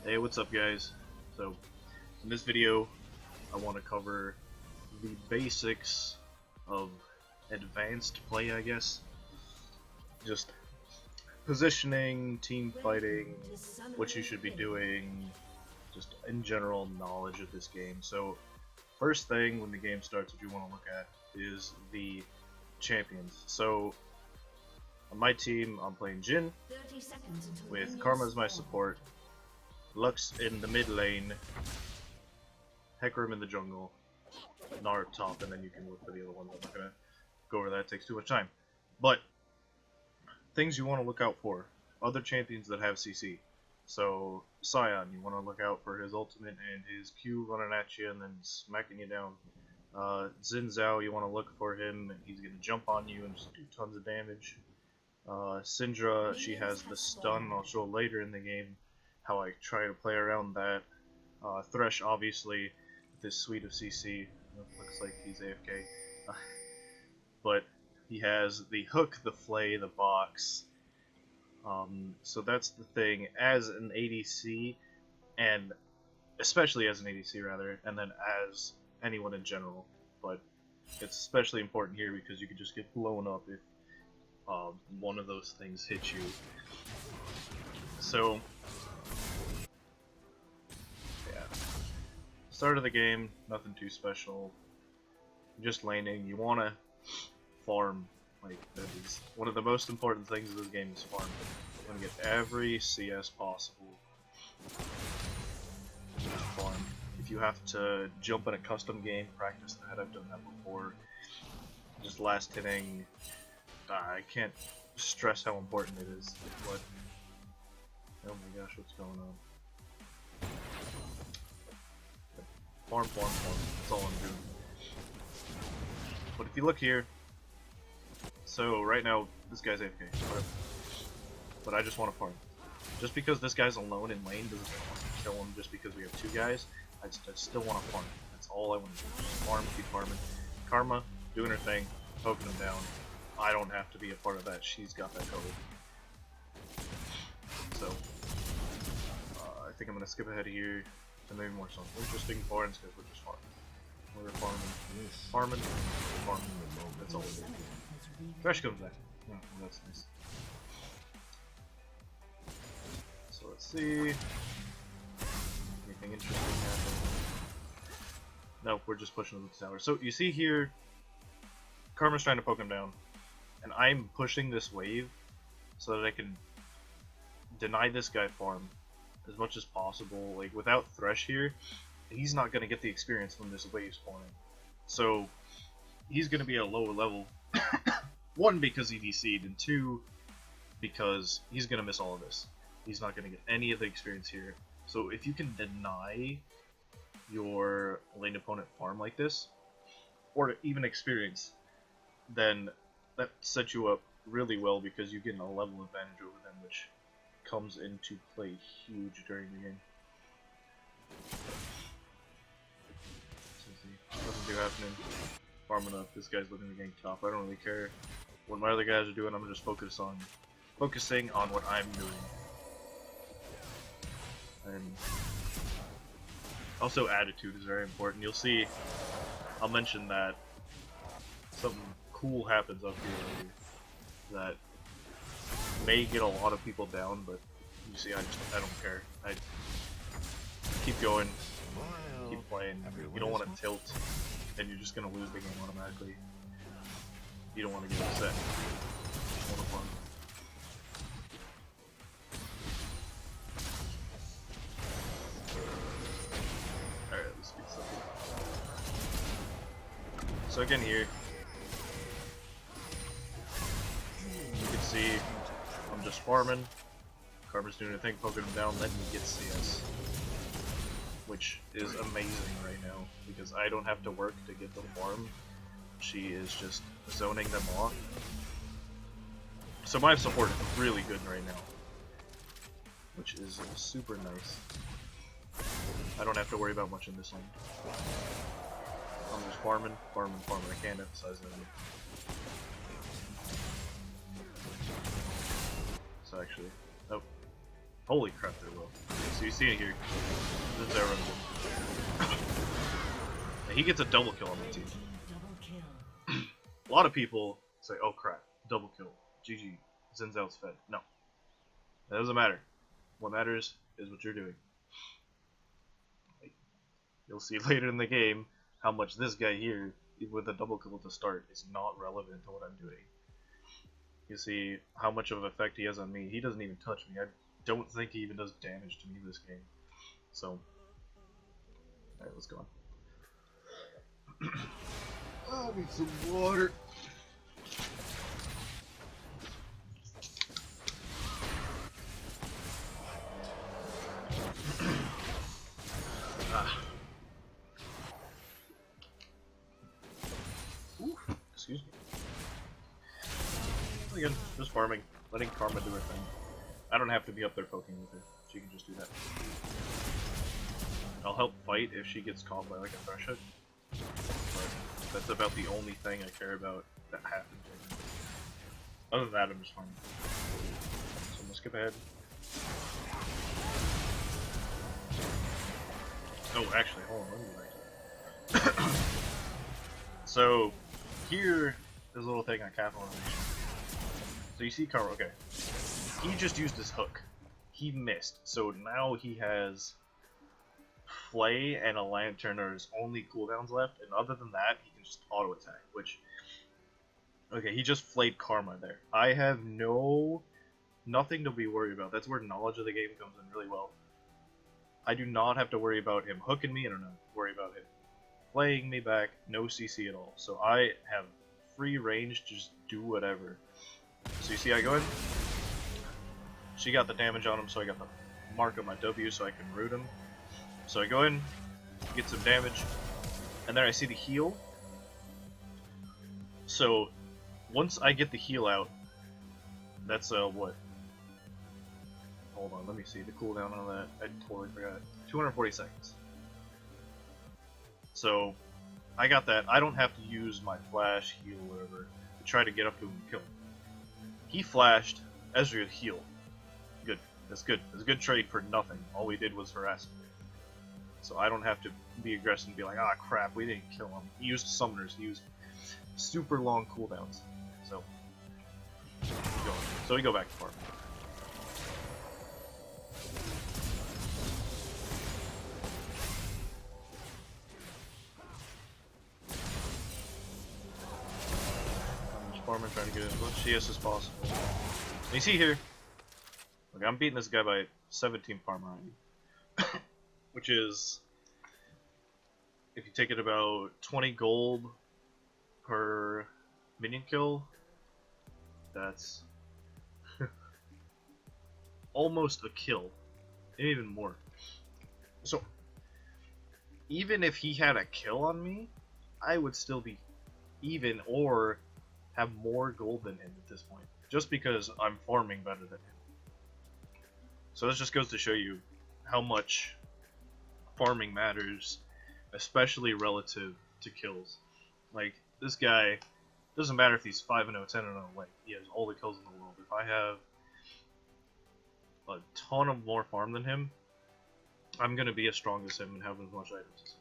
Hey, what's up guys? So, in this video, I want to cover the basics of advanced play, I guess. Just positioning, team fighting, what you should be doing, just in general knowledge of this game. So, first thing when the game starts, what you want to look at is the champions. So, on my team, I'm playing Jhin, with Karma as my support, Lux in the mid lane, Hecarim in the jungle, Gnar up top, and then you can look for the other ones. I'm not gonna go over that, it takes too much time. But things you want to look out for: other champions that have CC. So Sion, you want to look out for his ultimate and his Q running at you and then smacking you down. Xin Zhao, you want to look for him, he's gonna jump on you and just do tons of damage. Syndra, she has the stun. I'll show later in the game how I try to play around that. Thresh, obviously, with his suite of CC, looks like he's AFK. But he has the hook, the flay, the box. So that's the thing. As an ADC, and especially as an ADC rather, and then as anyone in general. But it's especially important here because you could just get blown up if one of those things hit you. So yeah, start of the game, nothing too special, just laning. You want to farm. Like, that is one of the most important things of this game, is farm. You want to get every CS possible. Just farm. If you have to jump in a custom game, practice that. I've done that before. Just last hitting. I can't stress how important it is. But oh my gosh, what's going on? Farm, farm, farm. That's all I'm doing. But if you look here, so right now this guy's AFK, whatever. But I just want to farm. Just because this guy's alone in lane doesn't mean I want to kill him. Just because we have two guys, I still want to farm. That's all I want to do. Just farm, keep farming. Karma doing her thing, poking him down. I don't have to be a part of that. She's got that covered. So I think I'm gonna skip ahead here and maybe more some interesting farms because we're just farming. We're farming, farming. That's all we do. Thresh comes back. Oh, well, that's nice. So let's see. Anything interesting happen? Nope, we're just pushing the tower. So you see here, Karma's trying to poke him down, and I'm pushing this wave so that I can deny this guy farm as much as possible. Like, without Thresh here, he's not going to get the experience from this wave spawning. So he's going to be at a lower level. One, because he DC'd, and two, because he's going to miss all of this. He's not going to get any of the experience here. So if you can deny your lane opponent farm like this, or even experience, then that sets you up really well because you get a level advantage over them, which comes into play huge during the game. Nothing too happening. Farming up. This guy's looking to gank top. I don't really care what my other guys are doing. I'm just focusing on what I'm doing. And also, attitude is very important. You'll see, I'll mention that something cool happens up here later that may get a lot of people down, but you see, I don't care. I keep going, keep playing. You don't want to tilt, and you're just gonna lose the game automatically. You don't want to get upset. You just want to farm. Alright, let's speed stuff here. So again here, you can see I'm just farming. Karma's doing her thing, poking him down, letting me get CS. Which is amazing right now, because I don't have to work to get the farm. She is just zoning them off. So my support is really good right now, which is super nice. I don't have to worry about much in this lane. I'm just farming, farming, farming. I can't emphasize that. So actually, oh, holy crap, they're low. So you see it here. This is Aaron. He gets a double kill on the team. A lot of people say, oh crap, double kill. GG. Xin Zhao's fed. No. That doesn't matter. What matters is what you're doing. Like, you'll see later in the game how much this guy here, with a double kill to start, is not relevant to what I'm doing. You see how much of an effect he has on me. He doesn't even touch me. I don't think he even does damage to me this game. So, alright, let's go on. I need some water. Ooh, excuse me. Again, just farming, letting Karma do her thing. I don't have to be up there poking with her. She can just do that. I'll help fight if she gets caught by like a thresh hit. But that's about the only thing I care about that happens right now. Other than that, I'm just farming. So I'm gonna skip ahead. Oh, actually, hold on, let me go back to that. So, here is a little thing on capital animation. So you see Karma, okay. He just used his hook. He missed, so now he has Flay and a Lantern are his only cooldowns left, and other than that, he can just auto attack, which... Okay, he just flayed Karma there. I have nothing to be worried about. That's where knowledge of the game comes in really well. I do not have to worry about him hooking me, I don't have to worry about him flaying me back, no CC at all. So I have free range to just do whatever. So you see I go in, she got the damage on him, so I got the mark on my W so I can root him. So I go in, get some damage, and then I see the heal. So once I get the heal out, that's what? Hold on, let me see the cooldown on that. I totally forgot. 240 seconds. So I got that. I don't have to use my flash, heal, whatever, to try to get up to him and kill him. He flashed, Ezreal healed. Good. That's good. That's a good trade for nothing. All we did was harass him. So I don't have to be aggressive and be like, ah crap, we didn't kill him. He used summoners, he used super long cooldowns. So we go back to farm. Farming, trying to get as much CS as possible. And you see here, like I'm beating this guy by 17 farm already, which is, if you take it about 20 gold per minion kill, that's almost a kill, and even more. So even if he had a kill on me, I would still be even or have more gold than him at this point, just because I'm farming better than him. So this just goes to show you how much farming matters, especially relative to kills. Like, this guy, doesn't matter if he's 5-0, 10-0, like, he has all the kills in the world. If I have a ton of more farm than him, I'm gonna be as strong as him and have as much items as him.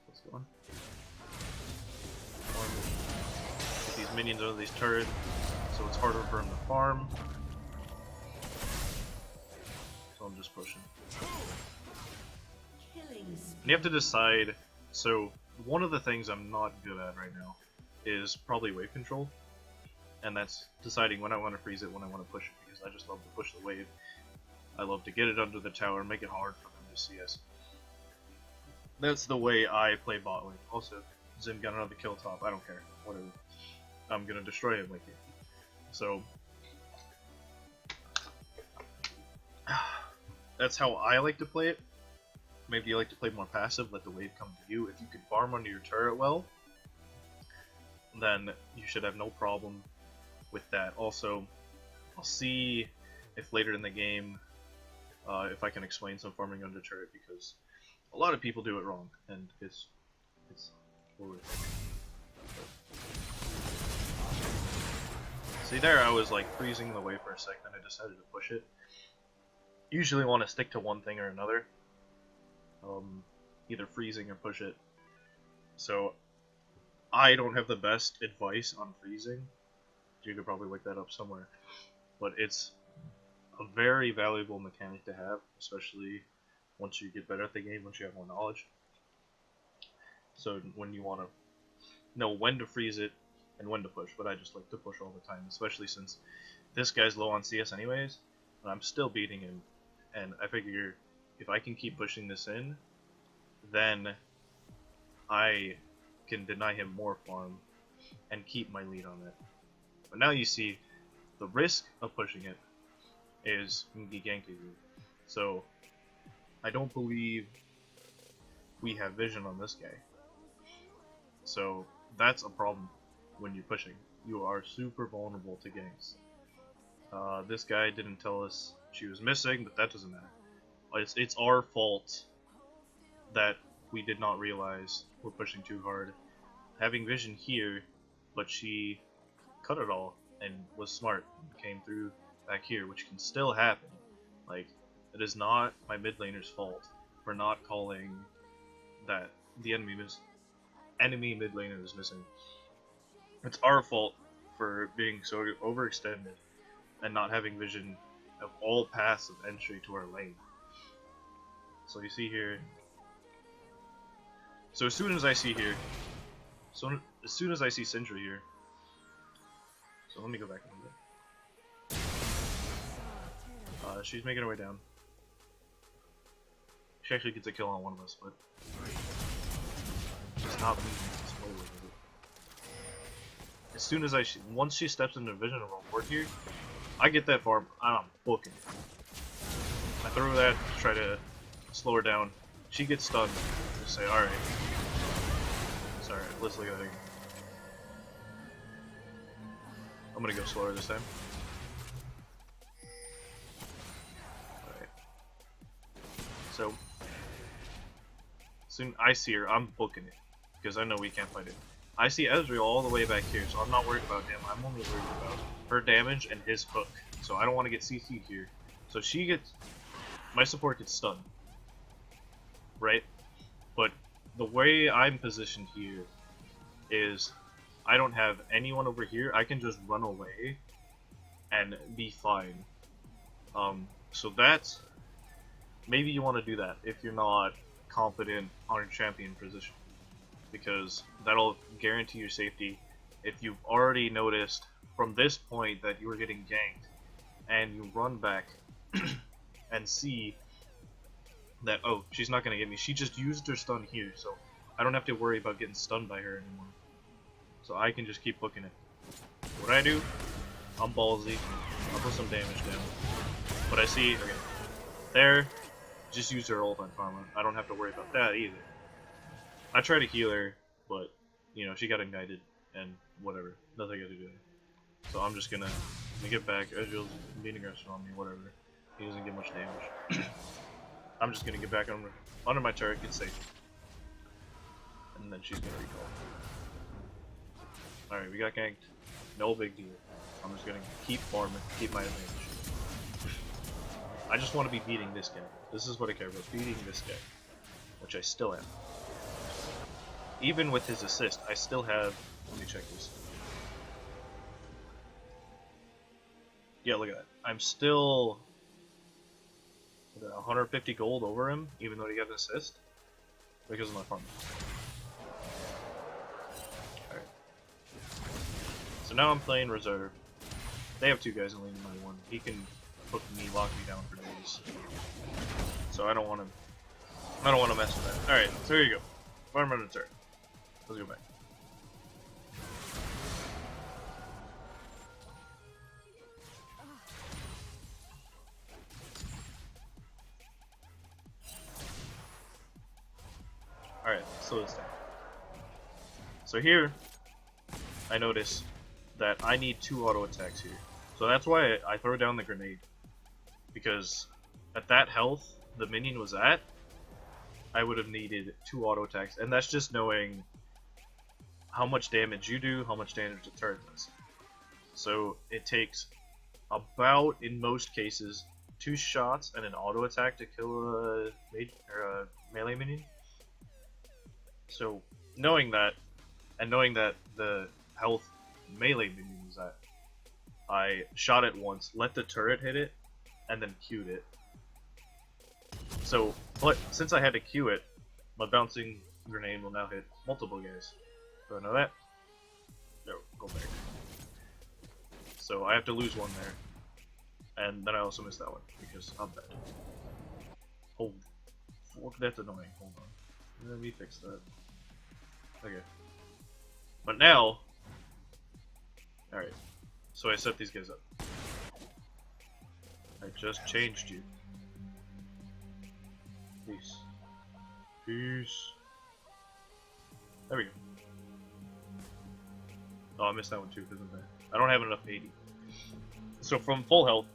Let's go on. Get these minions out of these turrets, so it's harder for him to farm. So I'm just pushing. And you have to decide, so one of the things I'm not good at right now is probably wave control. And that's deciding when I want to freeze it, when I want to push it, because I just love to push the wave. I love to get it under the tower, make it hard for them to see us. That's the way I play bot lane. Also, Zim got another kill top, I don't care, whatever. I'm gonna destroy him like it. So, that's how I like to play it. Maybe you like to play more passive, let the wave come to you. If you can farm under your turret well, then you should have no problem with that. Also, I'll see if later in the game, if I can explain some farming under turret, because a lot of people do it wrong, and it's horrible. See there, I was like freezing the wave for a second, and I decided to push it. usually want to stick to one thing or another, either freezing or push it. So I don't have the best advice on freezing. You could probably look that up somewhere, but it's a very valuable mechanic to have, especially once you get better at the game, once you have more knowledge. So when you want to know when to freeze it and when to push, but I just like to push all the time, especially since this guy's low on CS anyways, and I'm still beating him, and I figure if I can keep pushing this in, then I can deny him more farm and keep my lead on it. But now you see, the risk of pushing it is he ganked you. So I don't believe we have vision on this guy. So that's a problem when you're pushing. You are super vulnerable to ganks. This guy didn't tell us she was missing, but that doesn't matter. It's our fault that we did not realize we're pushing too hard. Having vision here, but she cut it all and was smart and came through back here, which can still happen. Like, it is not my mid laner's fault for not calling that the enemy mid laner is missing. It's our fault for being so overextended and not having vision of all paths of entry to our lane. So you see here. So as soon as I see here, as soon as I see Syndra here, so let me go back a little bit. She's making her way down. She actually gets a kill on one of us, but she's not leaving this way with it. As soon as once she steps into vision of our ward here, I get that farm, I'm booking. I throw that to try to slow her down. She gets stunned. Just say, alright. Sorry, let's look at it. I'm gonna go slower this time. Alright. So, soon I see her, I'm booking it. Because I know we can't fight it. I see Ezreal all the way back here, so I'm not worried about him. I'm only worried about her damage and his hook. So I don't want to get CC'd here. So she gets... my support gets stunned. Right? But the way I'm positioned here is I don't have anyone over here. I can just run away and be fine. So that's... maybe you want to do that if you're not confident on your champion position. Because that'll guarantee your safety. If you've already noticed from this point that you were getting ganked, and you run back and see that, oh, she's not going to get me. She just used her stun here, so I don't have to worry about getting stunned by her anymore. So I can just keep booking it. What I do, I'm ballsy. I'll put some damage down. But I see, okay, there, just use her ult on Karma. I don't have to worry about that either. I try to heal her, but, you know, she got ignited, and whatever. Nothing I got to do. So I'm just gonna get back. Ezreal's being aggressive on me, whatever. He doesn't get much damage. I'm just gonna get back under my turret, get safe. And then she's gonna recall. Alright, we got ganked. No big deal. I'm just gonna keep farming, keep my advantage. I just want to be beating this guy. This is what I care about, beating this guy. Which I still am. Even with his assist, I still have... let me check this. Yeah, look at that. I'm still 150 gold over him, even though he got an assist. Because of my farm. Alright. So now I'm playing reserve. They have two guys in lane in my one. He can hook me, lock me down for days. So I don't want to mess with that. Alright, so here you go. Farm under turret. Let's go back. Alright, slow this down. So here, I notice that I need 2 auto attacks here. So that's why I throw down the grenade. Because at that health the minion was at, I would have needed 2 auto attacks. And that's just knowing how much damage you do, how much damage the turret does. So it takes about, in most cases, 2 shots and an auto attack to kill a melee minion. So knowing that, and knowing that the health melee minion was at, I shot it once, let the turret hit it, and then queued it. So, but since I had to queue it, my bouncing grenade will now hit multiple guys. Do I know that? No, go back. So I have to lose one there. And then I also missed that one, because I'm bad. Oh, fuck, that's annoying. Hold on. Let me fix that. Okay. But now... Alright. So I set these guys up. I just changed you. Peace. Peace. There we go. Oh, I missed that one too, because I'm bad. I don't have enough AD. So from full health,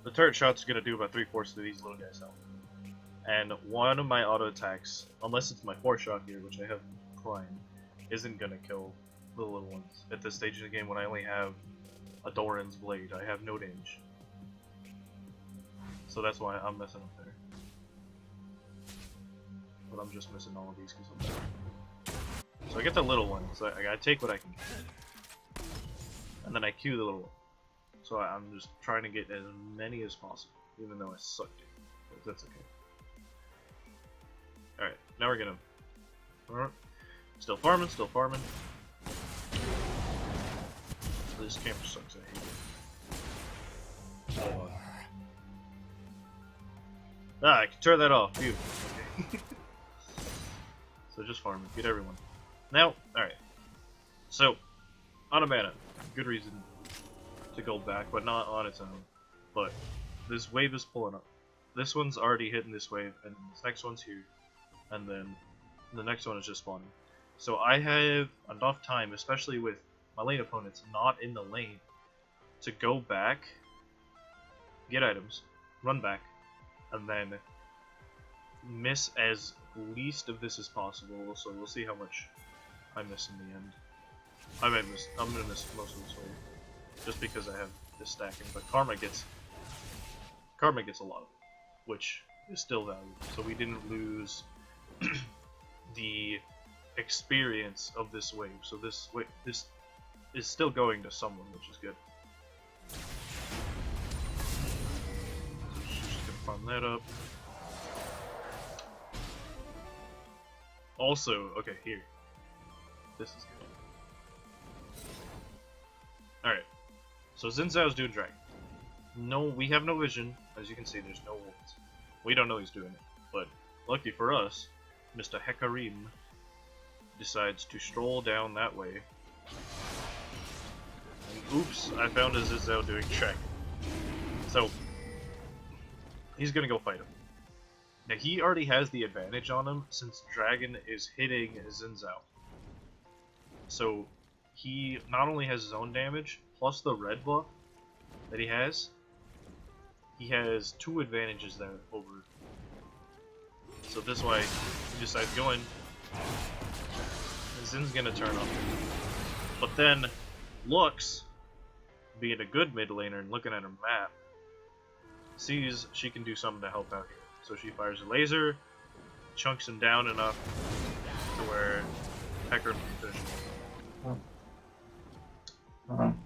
the turret shot's gonna do about 3/4 of these little guys' health. And one of my auto attacks, unless it's my 4-shot here, which I have Prime, isn't gonna kill the little ones. At this stage of the game, when I only have a Doran's Blade, I have no damage. So that's why I'm messing up there. But I'm just missing all of these because I'm bad. So I get the little one, so I take what I can get. And then I queue the little one. So I'm just trying to get as many as possible, even though I sucked it. But that's okay. Alright, now we're gonna... Still farming, still farming. This camera sucks, I hate it. Ah, I can turn that off. Phew. Okay. So just farming, get everyone. Now, alright. So, on a mana, good reason to go back, but not on its own. But this wave is pulling up. This one's already hitting this wave, and this next one's here. And then the next one is just spawning. So I have enough time, especially with my lane opponents not in the lane, to go back, get items, run back, and then miss as least of this as possible. So we'll see how much I miss in the end. I'm gonna miss most of this wave, just because I have this stacking. But Karma gets a lot of it, which is still valuable. So we didn't lose the experience of this wave. So this is still going to someone, which is good. She's just gonna farm that up. Also, okay, here. This is good. Alright. So Xin Zhao's doing dragon. No, we have no vision. As you can see, there's no wolves. We don't know he's doing it. But lucky for us, Mr. Hekarim decides to stroll down that way. And oops, I found a Xin Zhao doing check. So, he's gonna go fight him. Now he already has the advantage on him since Dragon is hitting Xin Zhao. So he not only has his own damage, plus the red buff that he has 2 advantages there over. So this way, he decides to go in. Zin's gonna turn up. But then, Lux, being a good mid laner and looking at her map, sees she can do something to help out here. So she fires a laser, chunks him down enough to where Hecker can finish him.